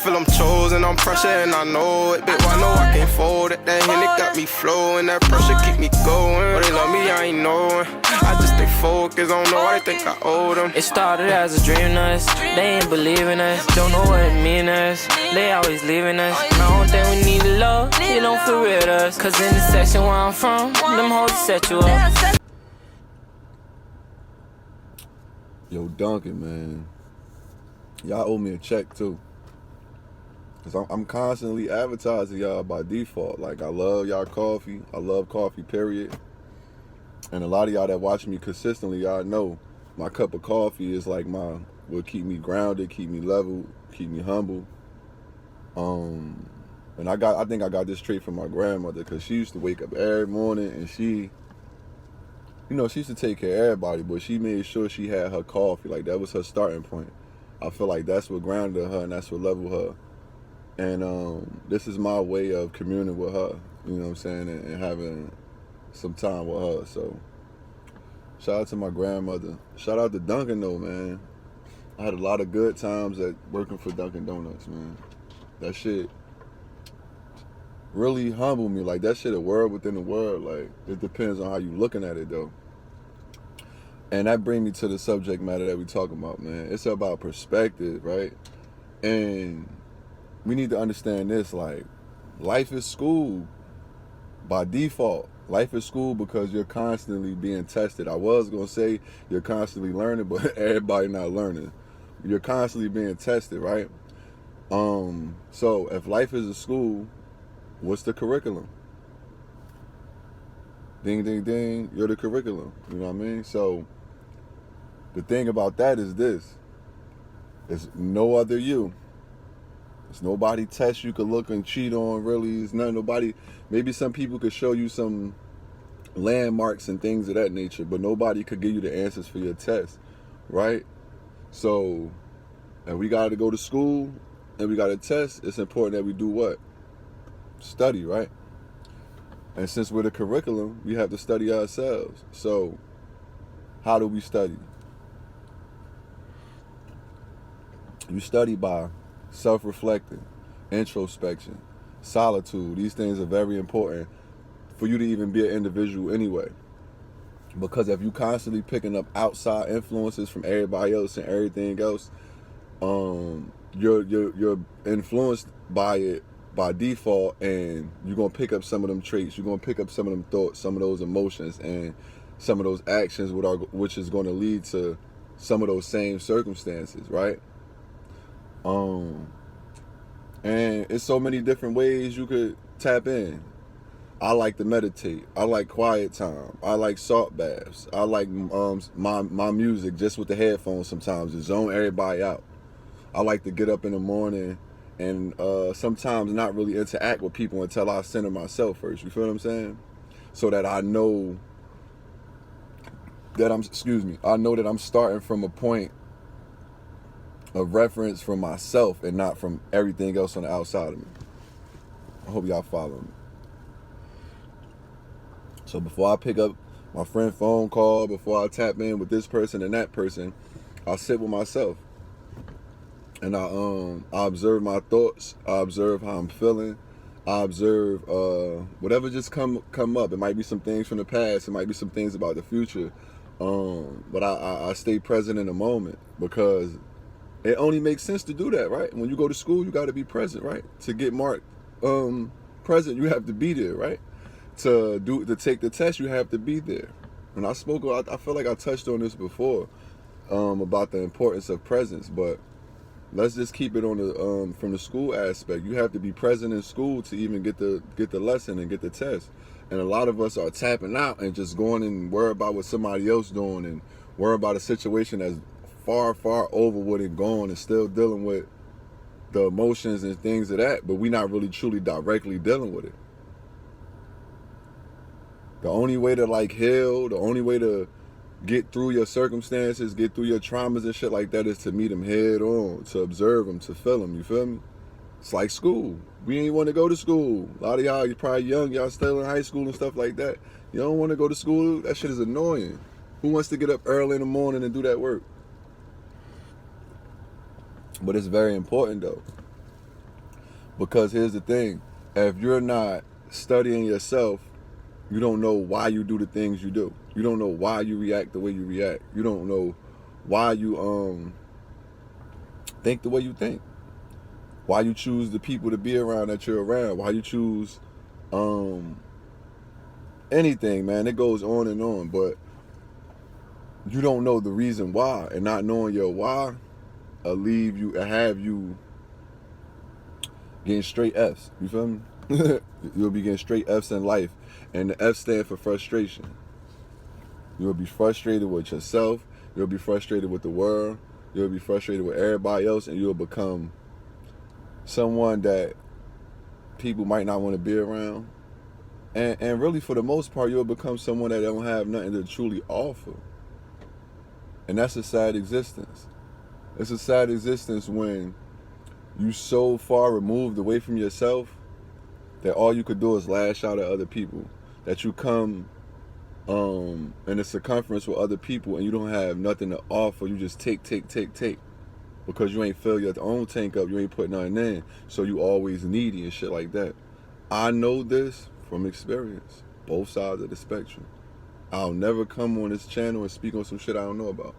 feel I'm chosen, I'm pressure and I know it. Bitch, I know I can't fold it. That Henny got me flowing, that pressure keep me going. But they love me, I ain't knowing. I just stay focused, I don't know why they think I owe them. It started as a dream to us, they ain't believing us. Don't know what it mean to us, they always leaving us. I don't think we need love, you don't feel real to us. Cause in the section where I'm from, them hoes set you up. Yo, Duncan, man, y'all owe me a check too. Cause I'm constantly advertising y'all by default. Like, I love y'all coffee. I love coffee, period. And a lot of y'all that watch me consistently, y'all know my cup of coffee is like will keep me grounded, keep me level, keep me humble. And I think I got this trait from my grandmother, because she used to wake up every morning and she used to take care of everybody, but she made sure she had her coffee. Like, that was her starting point. I feel like that's what grounded her and that's what leveled her. And this is my way of communing with her, you know what I'm saying, and having some time with her. So shout out to my grandmother. Shout out to Dunkin' though, man. I had a lot of good times at working for Dunkin' Donuts, man. That shit really humbled me. Like, that shit a world within a world. Like, it depends on how you looking at it though. And that brings me to the subject matter that we talking about, man. It's about perspective, right? And we need to understand this, like, life is school by default. Life is school because you're constantly being tested. I was gonna say you're constantly learning, but everybody not learning. You're constantly being tested, right? So if life is a school, what's the curriculum? Ding, ding, ding, you're the curriculum. You know what I mean? So the thing about that is this. It's no other you. There's nobody test you could look and cheat on, really. It's nobody. Maybe some people could show you some landmarks and things of that nature, but nobody could give you the answers for your test, right? So if we got to go to school and we got to test, it's important that we do what? Study, right? And since we're the curriculum, we have to study ourselves. So how do we study? You study by self-reflecting, introspection, solitude. These things are very important for you to even be an individual anyway. Because if you constantly picking up outside influences from everybody else and everything else, you're influenced by it by default, and you're gonna pick up some of them traits. You're gonna pick up some of them thoughts, some of those emotions, and some of those actions, which is gonna lead to some of those same circumstances, right? And it's so many different ways you could tap in. I like to meditate. I like quiet time. I like salt baths. I like my music just with the headphones sometimes to zone everybody out. I like to get up in the morning and sometimes not really interact with people until I center myself first. You feel what I'm saying? So that I know that I'm starting from a point of reference from myself and not from everything else on the outside of me. I hope y'all follow me. So before I pick up my friend phone call, before I tap in with this person and that person, I sit with myself. And I observe my thoughts, I observe how I'm feeling, I observe whatever just come up. It might be some things from the past, it might be some things about the future. But I stay present in the moment, because it only makes sense to do that, right? When you go to school, you got to be present, right? To get marked present, you have to be there, right? To take the test, you have to be there. And I feel like I touched on this before about the importance of presence, but let's just keep it on the from the school aspect. You have to be present in school to even get the lesson and get the test. And a lot of us are tapping out and just going and worry about what somebody else doing and worry about a situation that's far, far over with and gone, and still dealing with the emotions and things of that, but we're not really truly directly dealing with it. The only way to heal, the only way to get through your circumstances, get through your traumas and shit like that is to meet them head on, to observe them, to feel them, you feel me? It's like school. We ain't want to go to school. A lot of y'all, you're probably young, y'all still in high school and stuff like that. You don't want to go to school, that shit is annoying. Who wants to get up early in the morning and do that work? But it's very important though. Because here's the thing, if you're not studying yourself, you don't know why you do the things you do. You don't know why you react the way you react. You don't know why you think the way you think. Why you choose the people to be around that you're around. Why you choose anything, man. It goes on and on. But you don't know the reason why. And not knowing your why will have you getting straight F's. You feel me? You'll be getting straight F's in life. And the F stand for frustration. You'll be frustrated with yourself. You'll be frustrated with the world. You'll be frustrated with everybody else. And you'll become someone that people might not want to be around. And really, for the most part, you'll become someone that don't have nothing to truly offer. And that's a sad existence. It's a sad existence when you so far removed away from yourself that all you could do is lash out at other people. That you come in a circumference with other people and you don't have nothing to offer. You just take. Because you ain't fill your own tank up. You ain't put nothing in. So you always needy and shit like that. I know this from experience. Both sides of the spectrum. I'll never come on this channel and speak on some shit I don't know about.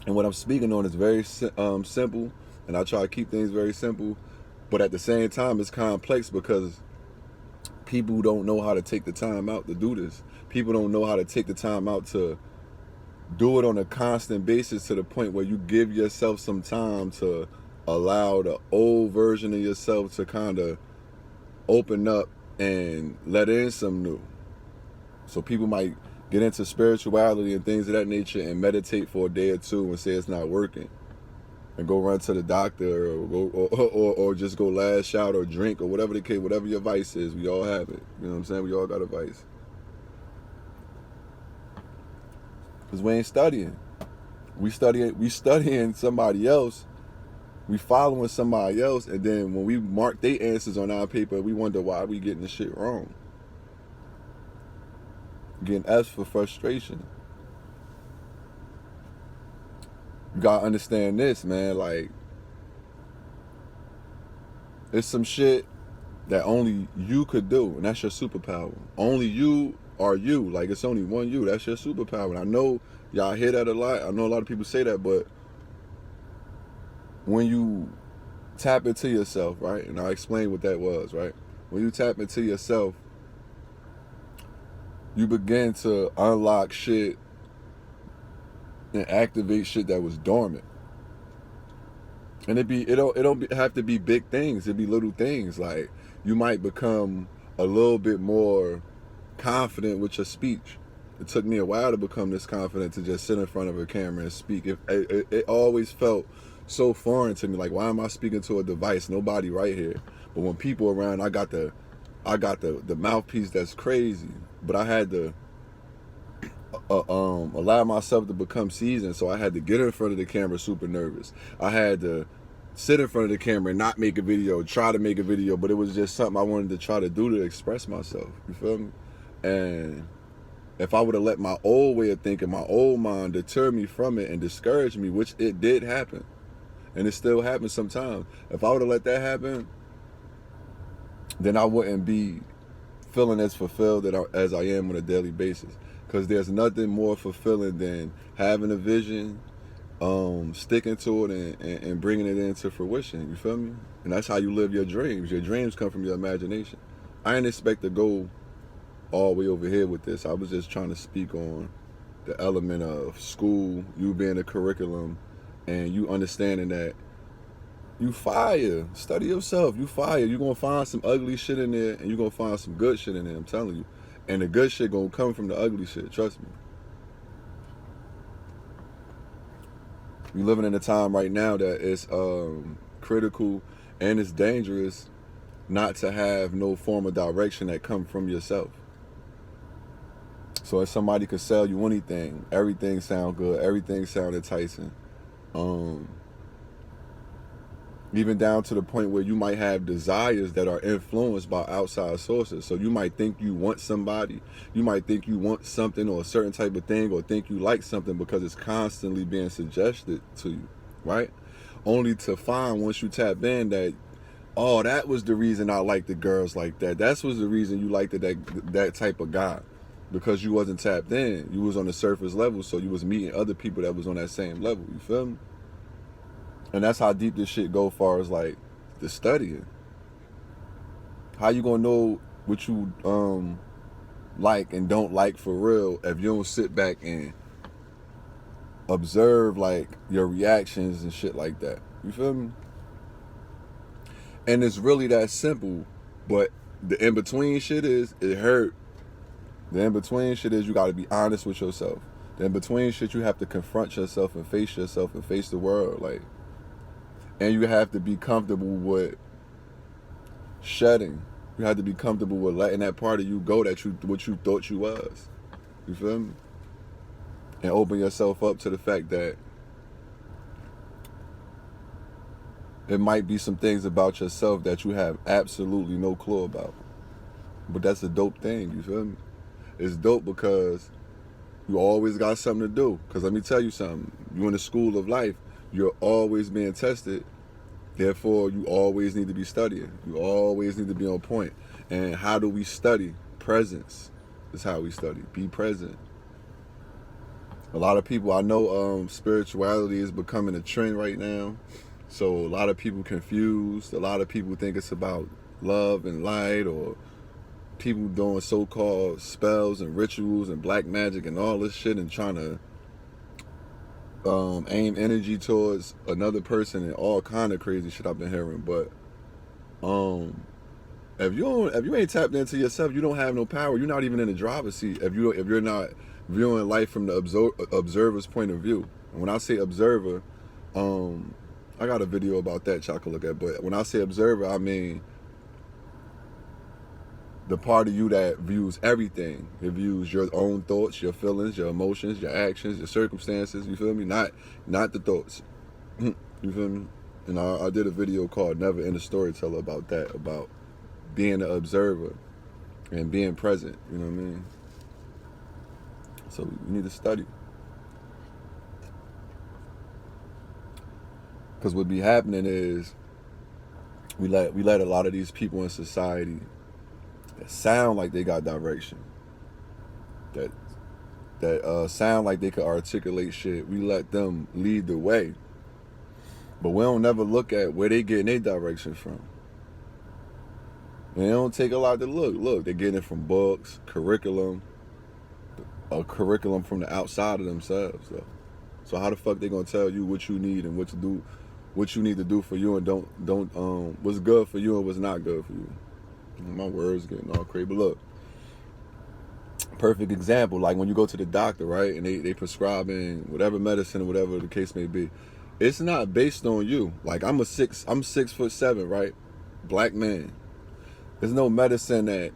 And what I'm speaking on is very simple, and I try to keep things very simple, but at the same time it's complex because people don't know how to take the time out to do this. People don't know how to take the time out to do it on a constant basis to the point where you give yourself some time to allow the old version of yourself to kind of open up and let in some new. So people might get into spirituality and things of that nature and meditate for a day or two and say it's not working, and go run to the doctor or just go lash out or drink or whatever the case, whatever your vice is. We all have it. You know what I'm saying? We all got a vice. Because we ain't studying. We studying somebody else. We following somebody else, and then when we mark their answers on our paper, we wonder why we getting the shit wrong. Getting F's for frustration. You gotta understand this, man. Like, it's some shit that only you could do, and that's your superpower. Only you are you. Like, it's only one you. That's your superpower. And I know y'all hear that a lot. I know a lot of people say that, but when you tap into yourself, right? And I'll explain what that was, right? When you tap into yourself, you begin to unlock shit and activate shit that was dormant. And it don't have to be big things. It be little things. Like, you might become a little bit more confident with your speech. It took me a while to become this confident to just sit in front of a camera and speak. It always felt so foreign to me. Like, why am I speaking to a device? Nobody right here. But when people around, I got the mouthpiece that's crazy. But I had to allow myself to become seasoned, so I had to get in front of the camera super nervous. I had to sit in front of the camera and not make a video, try to make a video, but it was just something I wanted to try to do to express myself. You feel me? And if I would have let my old way of thinking, my old mind deter me from it and discourage me, which it did happen, and it still happens sometimes. If I would have let that happen, then I wouldn't be feeling as fulfilled as I am on a daily basis. Because there's nothing more fulfilling than having a vision, sticking to it, and bringing it into fruition. You feel me? And that's how you live your dreams. Your dreams come from your imagination. I didn't expect to go all the way over here with this. I was just trying to speak on the element of school, you being a curriculum, and you understanding that you fire. Study yourself. You fire. You're going to find some ugly shit in there, and you're going to find some good shit in there. I'm telling you. And the good shit going to come from the ugly shit. Trust me. We're living in a time right now that is critical and it's dangerous not to have no form of direction that come from yourself. So if somebody could sell you anything, everything sound good, everything sound enticing. Even down to the point where you might have desires that are influenced by outside sources. So you might think you want somebody, you might think you want something or a certain type of thing, or think you like something because it's constantly being suggested to you, right? only to find once you tap in that, oh, that was the reason I liked the girls like that. That was the reason you liked that type of guy, because you wasn't tapped in. You was on the surface level, so you was meeting other people that was on that same level. You feel me? And that's how deep this shit go, far as like the studying. How you gonna know what you like and don't like for real if you don't sit back and observe like your reactions and shit like that? You feel me? And it's really that simple, but the in-between shit is, it hurt. The in-between shit is you gotta be honest with yourself. The in-between shit, you have to confront yourself and face the world, like, and you have to be comfortable with shedding. You have to be comfortable with letting that part of you go that what you thought you was. You feel me? And open yourself up to the fact that it might be some things about yourself that you have absolutely no clue about. But that's a dope thing, you feel me? It's dope because you always got something to do. Because let me tell you something. You in the school of life, you're always being tested. Therefore, you always need to be studying. You always need to be on point. And how do we study? Presence is how we study. Be present. A lot of people, I know spirituality is becoming a trend right now. So a lot of people confused. A lot of people think it's about love and light, or people doing so-called spells and rituals and black magic and all this shit and trying to aim energy towards another person and all kind of crazy shit I've been hearing. But if you ain't tapped into yourself, you don't have no power. You're not even in the driver's seat if you're not viewing life from the observer's point of view. And when I say observer, I got a video about that y'all can look at. But when I say observer, I mean the part of you that views everything. It views your own thoughts, your feelings, your emotions, your actions, your circumstances. You feel me? Not the thoughts. You feel me? And I did a video called Never End a Storyteller about that, about being an observer and being present. You know what I mean? So you need to study. Because what be happening is we let a lot of these people in society that sound like they got direction, that sound like they could articulate shit, we let them lead the way. But we don't never look at where they getting their direction from. And it don't take a lot to look. Look, they're getting it from books, curriculum, a curriculum from the outside of themselves, though. So how the fuck they gonna tell you what you need and what to do, what you need to do for you, and don't what's good for you and what's not good for you? My words getting all crazy. But look, perfect example, like when you go to the doctor, right, and they prescribing whatever medicine or whatever the case may be, it's not based on you. Like I'm 6'7", right, black man. There's no medicine that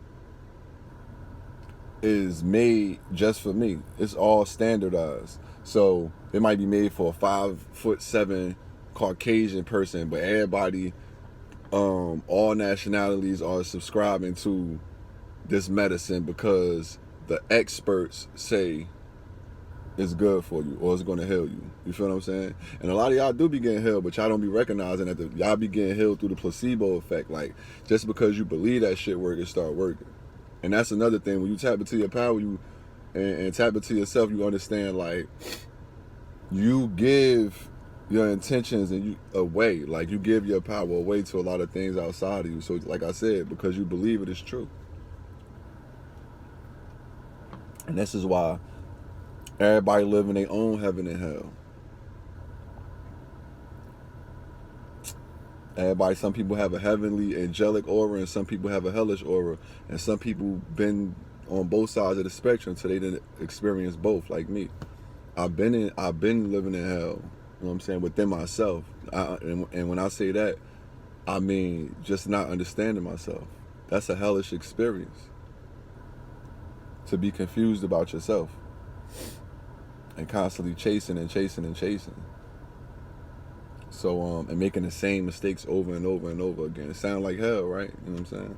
is made just for me. It's all standardized. So it might be made for a 5'7" Caucasian person, but everybody, all nationalities are subscribing to this medicine because the experts say it's good for you or it's going to heal you. You feel what I'm saying? And a lot of y'all do be getting healed, but y'all don't be recognizing that y'all be getting healed through the placebo effect. Like, just because you believe that shit work, it start working. And that's another thing. When you tap into your power, and tap into yourself, you understand, like, you give your intentions and you away. Like, you give your power away to a lot of things outside of you. So like I said, because you believe it is true. And this is why everybody live in their own heaven and hell. Everybody, some people have a heavenly angelic aura and some people have a hellish aura, and some people been on both sides of the spectrum so they didn't experience both, like me. I've been living in hell, you know what I'm saying, within myself. And when I say that, I mean just not understanding myself. That's a hellish experience. To be confused about yourself and constantly chasing and chasing and chasing. So, and making the same mistakes over and over and over again. It sounds like hell, right? You know what I'm saying?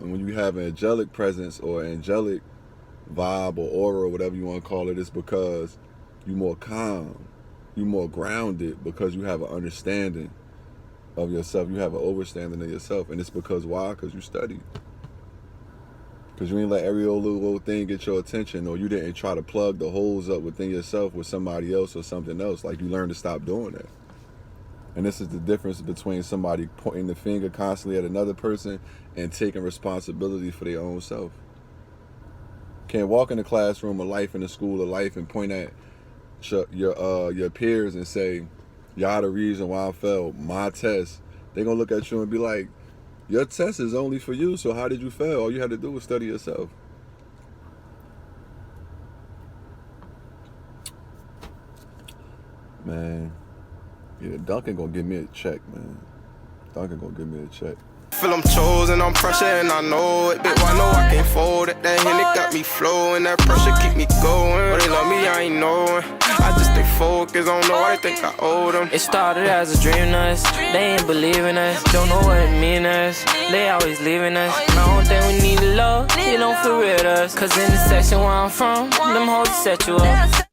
And when you have an angelic presence or angelic vibe or aura or whatever you want to call it, it's because you're more calm. you more grounded because you have an understanding of yourself. You have an overstanding of yourself. And it's because why? Because you studied. Because you ain't let every old little thing get your attention, or you didn't try to plug the holes up within yourself with somebody else or something else. Like, you learned to stop doing that. And this is the difference between somebody pointing the finger constantly at another person and taking responsibility for their own self. Can't walk in the classroom of life, in the school of life, and point at your peers and say, y'all the reason why I failed my test. They're going to look at you and be like, your test is only for you, so how did you fail? All you had to do was study yourself. Man, yeah, Duncan gonna give me a check, man. Duncan gonna give me a check. Feel I'm chosen, I'm pressure and I know it. Bitch, I know I can't fold it. That Henny got me flowing, that pressure keep me going. But they love me, I ain't knowing. I just stay focused, don't know why they think I owe them. It started as a dream to us. They ain't believing us. Don't know what it mean to us. They always leaving us. My own thing, we need love. You don't feel real to us. Cause in the section where I'm from, them hoes set you up.